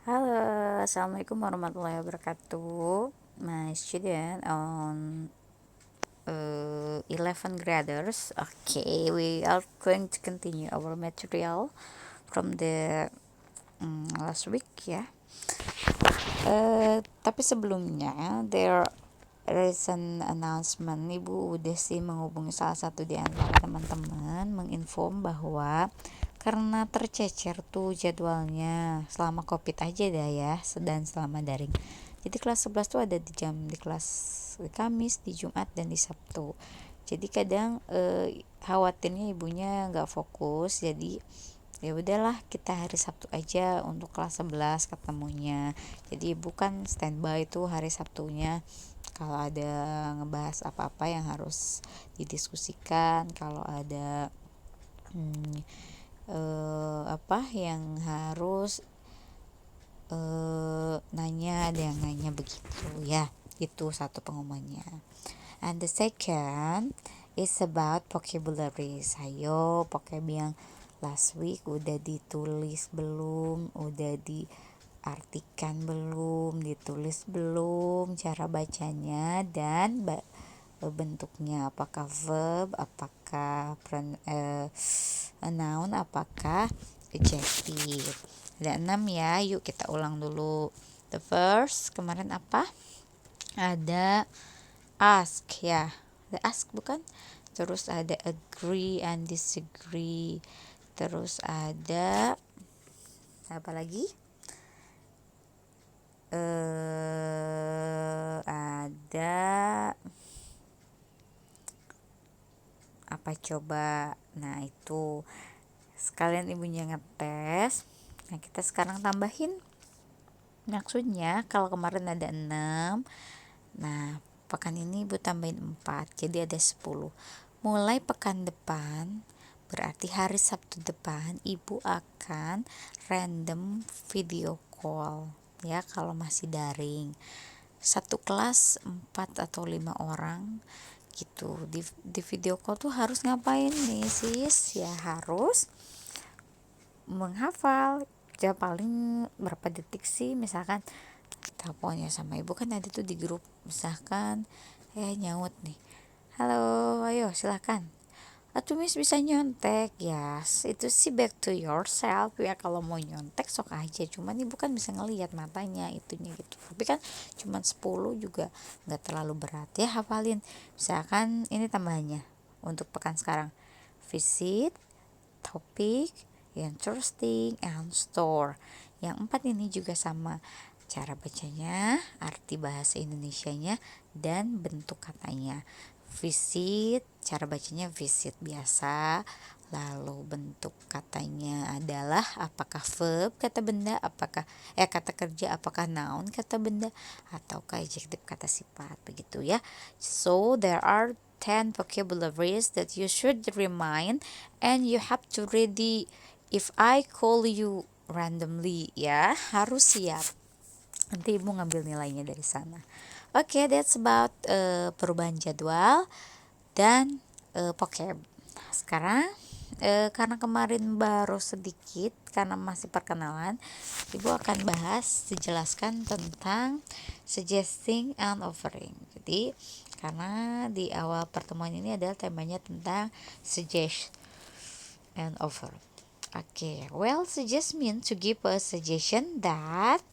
Halo, Assalamualaikum warahmatullahi wabarakatuh. My student on 11 graders. Okay, we are going to continue our material from the last week ya. Tapi sebelumnya there is an announcement. Ibu udah sih menghubungi salah satu di antara teman-teman menginform bahwa karena tercecer tuh jadwalnya selama covid aja dah ya, dan selama daring. Jadi kelas 11 tuh ada di kelas di Kamis, di Jumat, dan di Sabtu. Jadi kadang khawatirnya ibunya nggak fokus, jadi ya udahlah kita hari Sabtu aja untuk kelas 11 ketemunya. Jadi ibu kan standby tuh hari Sabtunya kalau ada ngebahas apa-apa yang harus didiskusikan, kalau ada apa yang harus nanya, ada yang nanya begitu ya. Itu satu pengumumannya. And the second is about vocabulary. Ayo, vocab yang last week udah ditulis belum? Udah diartikan belum? Ditulis belum? Cara bacanya dan bentuknya, apakah verb, apakah noun, apakah adjective. Ada 6 ya, yuk kita ulang dulu. The first, kemarin apa? Ada ask ya, the ask bukan? Terus ada agree and disagree. Terus ada apa lagi? Ada apa coba? Nah itu sekalian ibunya ngetes. Nah kita sekarang tambahin. Maksudnya kalau kemarin ada 6, nah pekan ini ibu tambahin 4, jadi ada 10. Mulai pekan depan, berarti hari Sabtu depan, ibu akan random video call ya kalau masih daring. Satu kelas 4 atau 5 orang gitu. Di video call tuh harus ngapain nih sis? Ya harus menghafal ya, paling berapa detik sih, misalkan teleponnya sama ibu kan ada tuh di grup, misalkan nyaut nih, halo ayo silakan, atau miss bisa nyontek ya, itu sih back to yourself ya, kalau mau nyontek sok aja, cuman ibu kan bisa ngelihat matanya itunya gitu, tapi kan cuman 10 juga nggak terlalu berat ya, hafalin. Misalkan ini tambahannya untuk pekan sekarang, visit, topik, interesting, and store. Yang 4 ini juga sama, cara bacanya, arti bahasa Indonesianya, dan bentuk katanya. Visit, cara bacanya visit biasa, lalu bentuk katanya adalah apakah verb kata benda, apakah kata kerja, apakah noun kata benda, ataukah adjective kata sifat, begitu ya. So there are 10 vocabularies that you should remind, and you have to ready if I call you randomly ya, harus siap. Nanti ibu ngambil nilainya dari sana. Oke, that's about perubahan jadwal dan vocab. Sekarang karena kemarin baru sedikit, karena masih perkenalan, ibu akan bahas dijelaskan tentang suggesting and offering. Jadi karena di awal pertemuan ini adalah temanya tentang suggest and offer. Okay, well, suggest means to give a suggestion that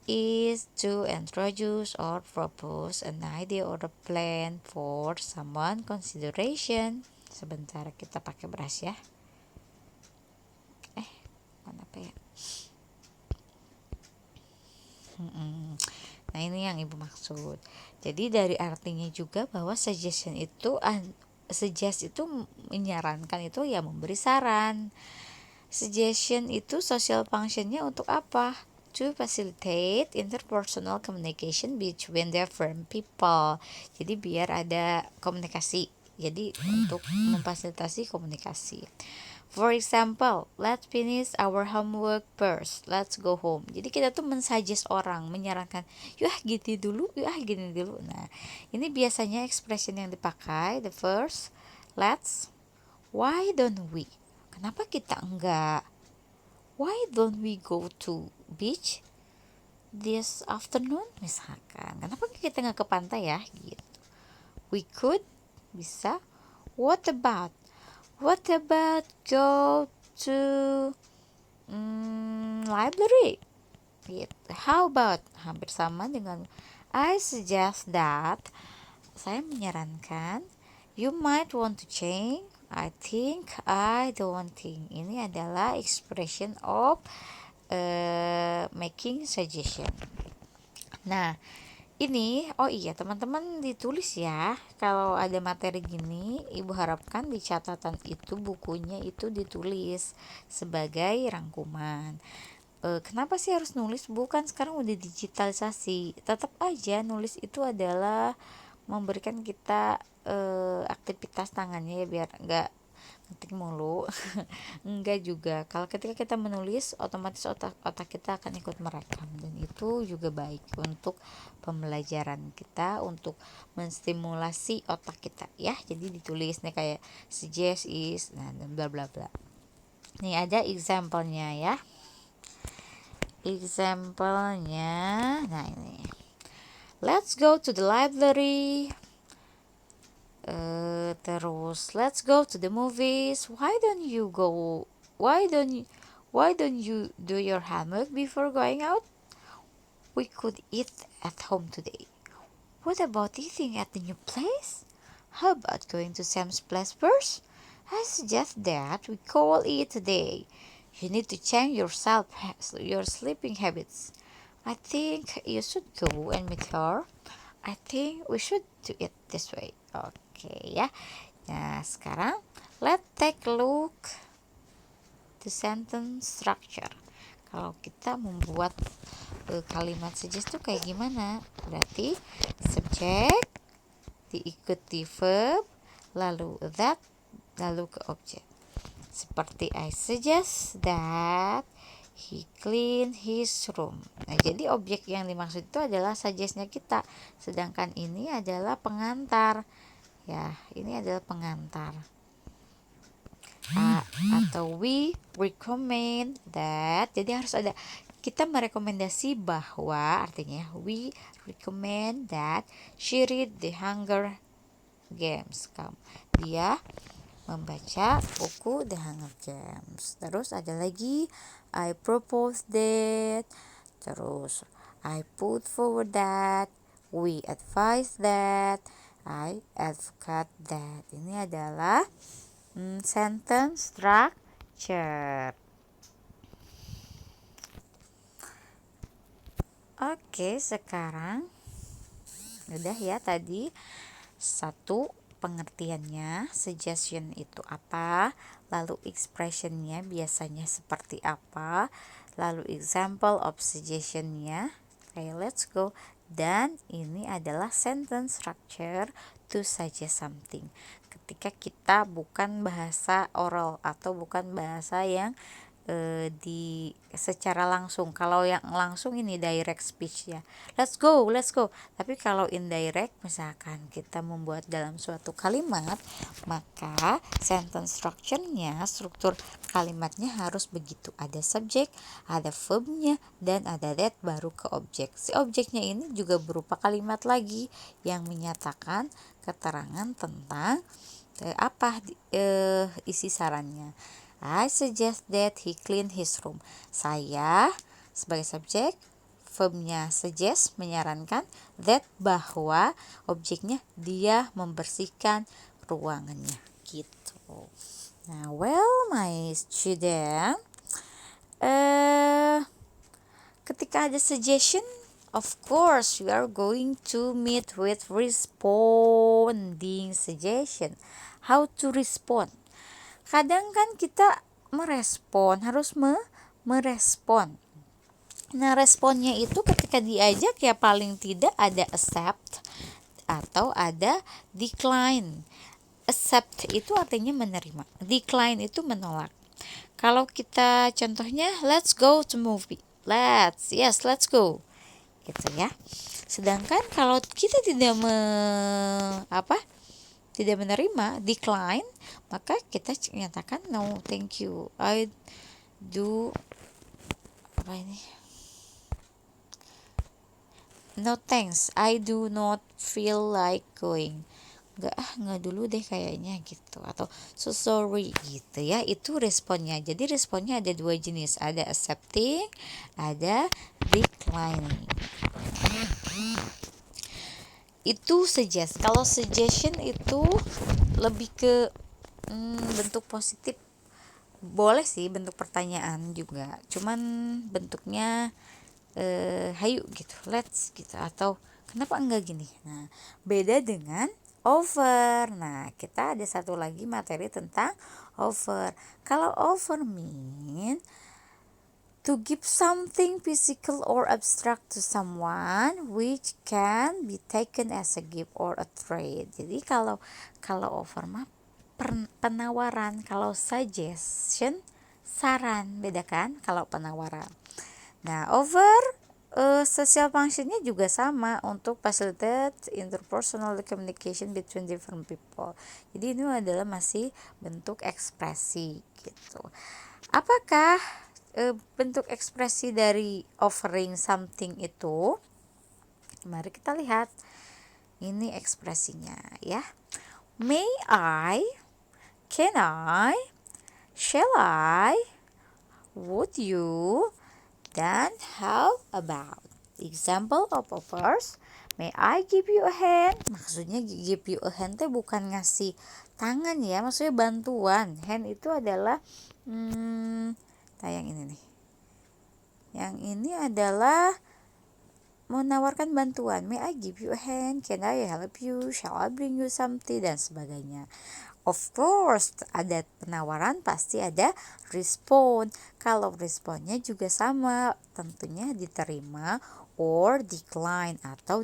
is to introduce or propose an idea or a plan for someone consideration. Sebentar kita pakai brush ya. Mana apa ya? Nah ini yang ibu maksud. Jadi dari artinya juga bahwa suggestion itu suggest itu menyarankan, itu ya memberi saran. Suggestion itu social functionnya untuk apa? To facilitate interpersonal communication between different people. Jadi biar ada komunikasi. Jadi untuk memfasilitasi komunikasi. For example, let's finish our homework first. Let's go home. Jadi kita tuh mensuggest orang, menyarankan, yuk gini dulu, yuk gini dulu. Nah, ini biasanya expression yang dipakai. The first, let's, why don't we? Kenapa kita enggak? Why don't we go to beach? this afternoon, misalkan. Kenapa kita nggak ke pantai ya gitu. We could, bisa. What about go to library gitu. How about, hampir sama dengan I suggest that, saya menyarankan. You might want to change. I think, I don't think. Ini adalah expression of making suggestion. Nah, ini, oh iya teman-teman ditulis ya. Kalau ada materi gini, ibu harapkan di catatan itu, bukunya itu ditulis sebagai rangkuman. Kenapa sih harus nulis? Bukan, sekarang udah digitalisasi. Tetap aja nulis itu adalah memberikan kita aktivitas tangannya ya, biar nggak ngetik mulu. Enggak juga, kalau ketika kita menulis otomatis otak kita akan ikut merekam, dan itu juga baik untuk pembelajaran kita, untuk menstimulasi otak kita ya. Jadi ditulis nih, kayak suggest is, nah, dan bla bla bla. Nih ada example-nya ya. Example-nya, nah ini, let's go to the library. Terus let's go to the movies. Why don't you do your homework before going out? We could eat at home today. What about eating at the new place? How about going to Sam's place first? I suggest that we call it a day. You need to change your sleeping habits. I think you should go and meet her. I think we should do it this way. Oke ya. Nah, sekarang let's take a look the sentence structure. Kalau kita membuat kalimat suggest itu kayak gimana? Berarti subjek diikuti verb, lalu that, lalu ke objek. Seperti I suggest that he clean his room. Nah, jadi objek yang dimaksud itu adalah suggest-nya kita, sedangkan ini adalah pengantar. Ya, ini adalah pengantar. Atau we recommend that. Jadi harus ada, kita merekomendasi bahwa, artinya we recommend that she read the Hunger Games. Dia membaca buku The Hunger Games. Terus ada lagi I propose that. Terus I put forward that. We advise that. I advocate that. Ini adalah sentence structure. Oke, sekarang udah ya tadi satu, pengertiannya, suggestion itu apa, lalu expressionnya biasanya seperti apa, lalu example of suggestionnya kayak let's go, dan ini adalah sentence structure to suggest something. Ketika kita bukan bahasa oral atau bukan bahasa yang di secara langsung. Kalau yang langsung ini direct speech ya, let's go. Tapi kalau indirect, misalkan kita membuat dalam suatu kalimat, maka sentence structure-nya, struktur kalimatnya harus begitu, ada subjek, ada verbnya, dan ada that, baru ke objek. Si objeknya ini juga berupa kalimat lagi yang menyatakan keterangan tentang isi sarannya. I suggest that he clean his room. Saya sebagai subjek, verbnya suggest menyarankan, that bahwa objeknya dia membersihkan ruangannya gitu. Nah, well my student, ketika ada suggestion, of course we are going to meet with responding suggestion. How to respond? Kadang kan kita merespon, harus merespon. Nah, responnya itu ketika diajak ya paling tidak ada accept atau ada decline. Accept itu artinya menerima, decline itu menolak. Kalau kita contohnya let's go to movie, let's go gitu ya. Sedangkan kalau kita tidak menerima, decline, maka kita nyatakan no thank you, I do No thanks, I do not feel like going. Nggak dulu deh kayaknya gitu. Atau so sorry gitu ya. Itu responnya. Jadi responnya ada dua jenis, ada accepting, ada declining. Itu suggest. Kalau suggestion itu lebih ke bentuk positif. Boleh sih bentuk pertanyaan juga, cuman bentuknya hayu gitu, let's gitu, atau kenapa enggak gini. Nah, beda dengan offer. Nah, kita ada satu lagi materi tentang offer. Kalau offer mean to give something physical or abstract to someone which can be taken as a gift or a trade. Jadi kalau offer mah penawaran, kalau suggestion saran, beda kan kalau penawaran. Nah, offer social functionnya juga sama untuk facilitate interpersonal communication between different people. Jadi ini adalah masih bentuk ekspresi gitu. Apakah bentuk ekspresi dari offering something itu? Mari kita lihat. Ini ekspresinya ya. May I? Can I? Shall I? Would you? Then how about? Example of offers. May I give you a hand? Maksudnya give you a hand itu bukan ngasih tangan ya, maksudnya bantuan. Hand itu adalah yang ini nih. Yang ini adalah menawarkan bantuan. May I give you a hand? Can I help you? Shall I bring you something? Dan sebagainya. Of course, ada penawaran pasti ada respon. Kalau responnya juga sama, tentunya diterima or decline atau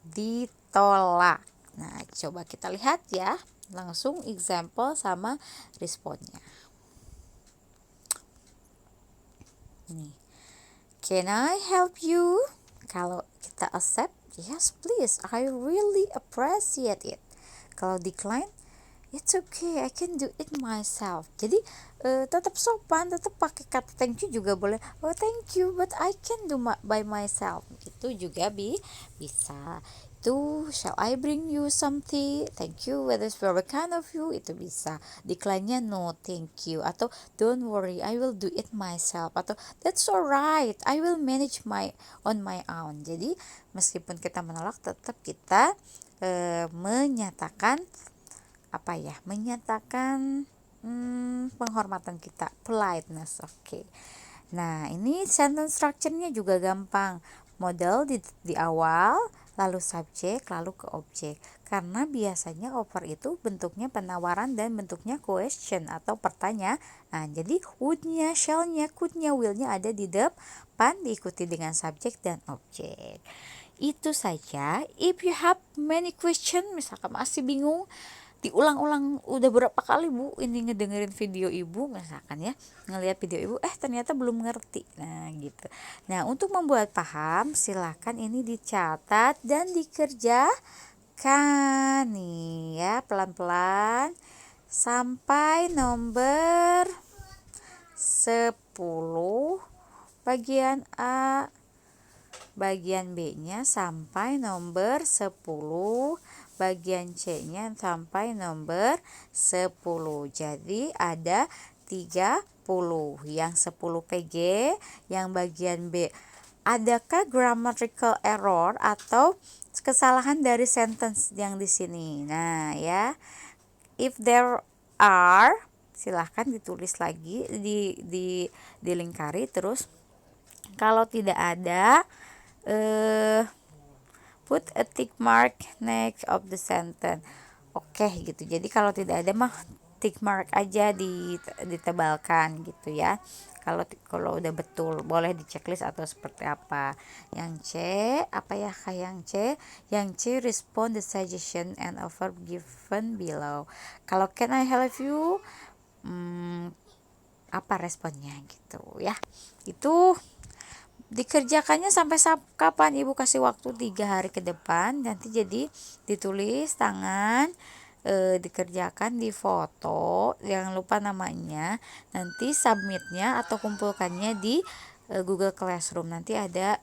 ditolak. Nah, coba kita lihat ya, langsung example sama responnya. Ini. Can I help you? Kalau kita accept, yes please, I really appreciate it. Kalau decline, it's okay, I can do it myself. Jadi tetap sopan, tetap pakai kata thank you juga boleh. Oh thank you, but I can do by myself. Itu juga bisa. Itu shall I bring you something? Thank you, that is very kind of you. Itu bisa. Decline-nya no thank you, atau don't worry, I will do it myself, atau that's alright, I will manage on my own. Jadi meskipun kita menolak, tetap kita menyatakan penghormatan kita, politeness. Oke. Nah, ini sentence structure-nya juga gampang. Model di awal, lalu subjek, lalu ke objek. Karena biasanya offer itu bentuknya penawaran dan bentuknya question atau pertanyaan. Nah, jadi would-nya, shall-nya, could-nya, will-nya ada di depan, diikuti dengan subjek dan objek. Itu saja. If you have many question, misalkan masih bingung, diulang-ulang udah berapa kali Bu ini ngedengerin video Ibu, misalkan ya, ngelihat video Ibu ternyata belum ngerti. Nah, gitu. Nah, untuk membuat paham silakan ini dicatat dan dikerjakan nih ya, pelan-pelan sampai nomor 10 bagian A, bagian B-nya sampai nomor 10, bagian C-nya sampai nomor 10. Jadi ada 30. Yang 10 PG, yang bagian B. Adakah grammatical error atau kesalahan dari sentence yang di sini? Nah, ya. If there are, silahkan ditulis lagi, dilingkari terus. Kalau tidak ada, put a tick mark next of the sentence. Oke, gitu. Jadi kalau tidak ada mah tick mark aja ditebalkan gitu ya. Kalau udah betul, boleh di checklist atau seperti apa. Yang C, yang C respond the suggestion and offer given below. Kalau can I help you, apa responnya gitu ya. Itu dikerjakannya sampai kapan? Ibu kasih waktu 3 hari ke depan. Nanti jadi ditulis tangan, dikerjakan, di foto, jangan lupa namanya. Nanti submitnya atau kumpulkannya di Google Classroom. Nanti ada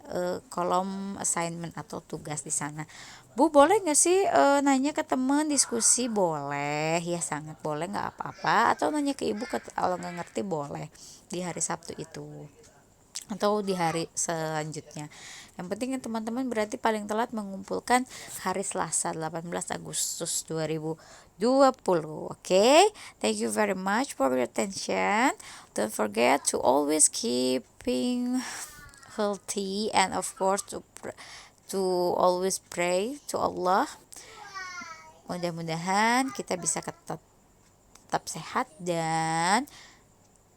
kolom assignment atau tugas di sana. Bu, boleh nggak sih nanya ke teman, diskusi? Boleh, ya sangat boleh, nggak apa-apa. Atau nanya ke ibu kalau nggak ngerti boleh di hari Sabtu itu atau di hari selanjutnya. Yang penting ya teman-teman, berarti paling telat mengumpulkan hari Selasa 18 Agustus 2020. Oke, thank you very much for your attention. Don't forget to always keeping healthy, and of course to always pray to Allah. Mudah-mudahan kita bisa tetap sehat dan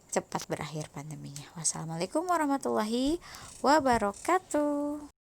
cepat berakhir pandeminya. Wassalamualaikum warahmatullahi wabarakatuh.